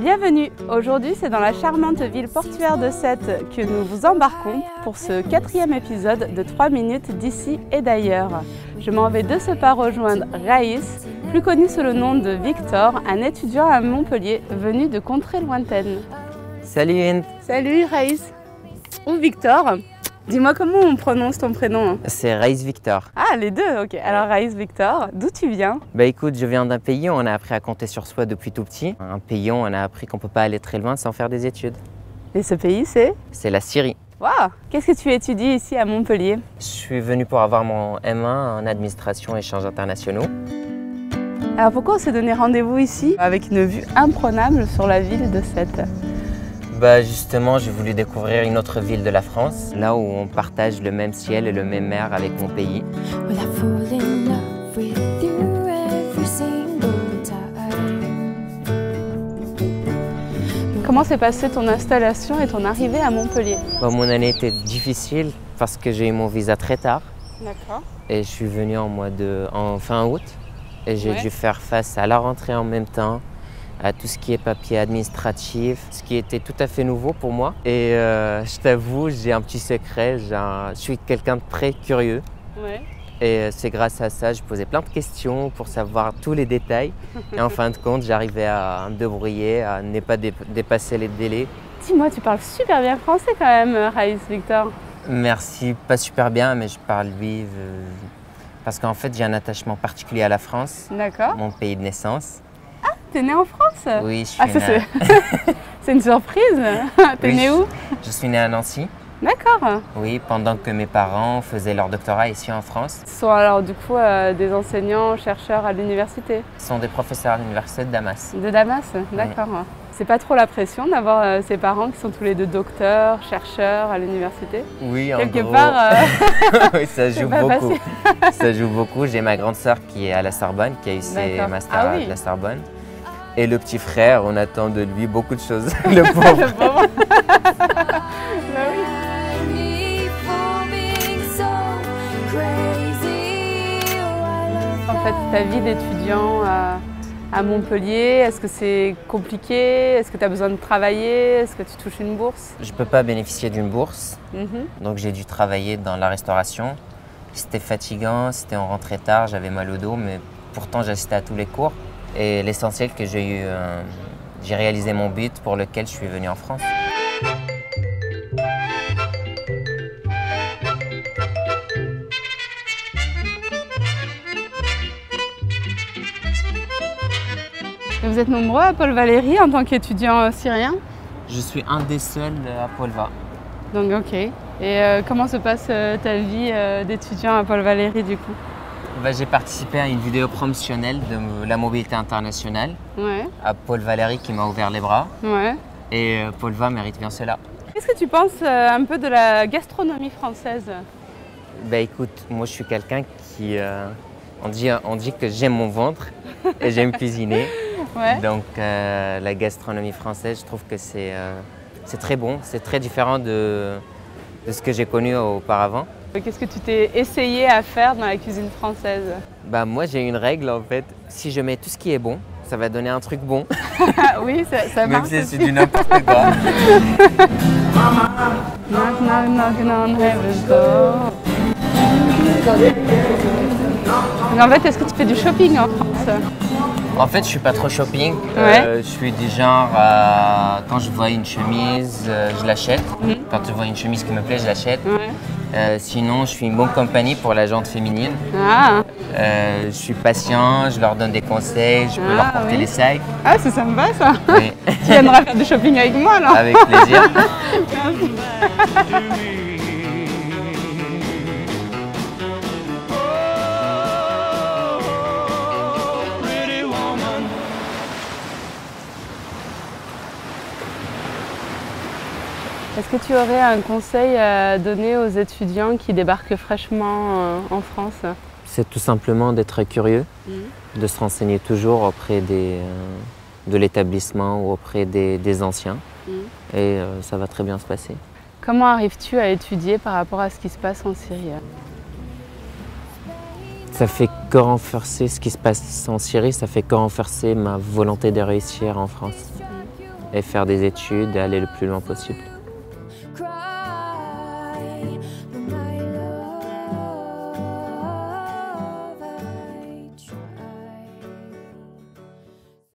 Bienvenue! Aujourd'hui, c'est dans la charmante ville portuaire de Sète que nous vous embarquons pour ce 4e épisode de 3 minutes d'ici et d'ailleurs. Je m'en vais de ce pas rejoindre Raïs, plus connu sous le nom de Victor, un étudiant à Montpellier venu de contrées lointaines. Salut Inde! Salut Raïs! Ou Victor? Dis-moi comment on prononce ton prénom? C'est Raïs Victor. Ah, les deux, ok. Alors Raïs Victor, d'où tu viens? Bah écoute, je viens d'un pays où on a appris à compter sur soi depuis tout petit. Un pays où on a appris qu'on ne peut pas aller très loin sans faire des études. Et ce pays, c'est? C'est la Syrie. Waouh! Qu'est-ce que tu étudies ici à Montpellier? Je suis venu pour avoir mon M1 en administration et échanges internationaux. Alors pourquoi on s'est donné rendez-vous ici avec une vue imprenable sur la ville de Sète? Bah justement, j'ai voulu découvrir une autre ville de la France, là où on partage le même ciel et le même air avec mon pays. Comment s'est passée ton installation et ton arrivée à Montpellier? Bah, mon année était difficile parce que j'ai eu mon visa très tard. D'accord. Et je suis venu en fin août. Et j'ai dû faire face à la rentrée en même temps, à tout ce qui est papier administratif, ce qui était tout à fait nouveau pour moi. Et je t'avoue, j'ai un petit secret, je suis quelqu'un de très curieux. Ouais. Et c'est grâce à ça, je posais plein de questions pour savoir tous les détails. Et en fin de compte, j'arrivais à me débrouiller, à ne pas dépasser les délais. Dis-moi, tu parles super bien français quand même, Raïs Victor. Merci, pas super bien, mais je parle lui parce qu'en fait, j'ai un attachement particulier à la France, mon pays de naissance. T'es né en France? Oui, je suis né. C'est une surprise. T'es né où? Je suis né à Nancy. D'accord. Oui, pendant que mes parents faisaient leur doctorat ici en France. Ce sont alors du coup des enseignants, chercheurs à l'université? Ce sont des professeurs à l'université de Damas. De Damas? D'accord. Oui. C'est pas trop la pression d'avoir ses parents qui sont tous les deux docteurs, chercheurs à l'université? Oui, en quelque gros. part. Oui, ça joue beaucoup. Ça joue beaucoup. J'ai ma grande sœur qui est à la Sorbonne, qui a eu ses masters à la Sorbonne. Et le petit frère, on attend de lui beaucoup de choses. Le pauvre. Le pauvre. Bah oui. En fait, ta vie d'étudiant à Montpellier, est-ce que c'est compliqué? Est-ce que tu as besoin de travailler? Est-ce que tu touches une bourse? Je ne peux pas bénéficier d'une bourse, donc j'ai dû travailler dans la restauration. C'était fatigant, c'était on rentrait tard, j'avais mal au dos, mais pourtant j'assistais à tous les cours. Et l'essentiel que j'ai réalisé mon but pour lequel je suis venu en France. Et vous êtes nombreux à Paul Valéry en tant qu'étudiant syrien? Je suis un des seuls à Polva. Donc ok. Et comment se passe ta vie d'étudiant à Paul Valéry du coup? Bah, j'ai participé à une vidéo promotionnelle de la mobilité internationale à Paul Valéry qui m'a ouvert les bras. Et Polva mérite bien cela. Qu'est-ce que tu penses un peu de la gastronomie française? Bah, écoute, moi je suis quelqu'un qui... on dit que j'aime mon ventre et j'aime cuisiner. Donc la gastronomie française, je trouve que c'est très bon. C'est très différent de ce que j'ai connu auparavant. Qu'est-ce que tu t'es essayé à faire dans la cuisine française? Bah, moi j'ai une règle en fait, si je mets tout ce qui est bon, ça va donner un truc bon. Oui, ça marche. Même si c'est du n'importe quoi. Knock, knock, knocking on heaven's door. Mais en fait, est-ce que tu fais du shopping en France? En fait, je suis pas trop shopping. Je suis du genre, quand je vois une chemise, je l'achète. Quand je vois une chemise qui me plaît, je l'achète. Sinon, je suis une bonne compagnie pour la gente féminine. Je suis patient, je leur donne des conseils, je peux leur porter les sacs. Ah, c'est sympa ça. Oui. Tu viendras faire du shopping avec moi alors? Avec plaisir. Est-ce que tu aurais un conseil à donner aux étudiants qui débarquent fraîchement en France? C'est tout simplement d'être curieux, de se renseigner toujours auprès de l'établissement ou auprès des anciens. Et ça va très bien se passer. Comment arrives-tu à étudier par rapport à ce qui se passe en Syrie? Ça fait que renforcer ce qui se passe en Syrie, ça fait que renforcer ma volonté de réussir en France. et faire des études et aller le plus loin possible.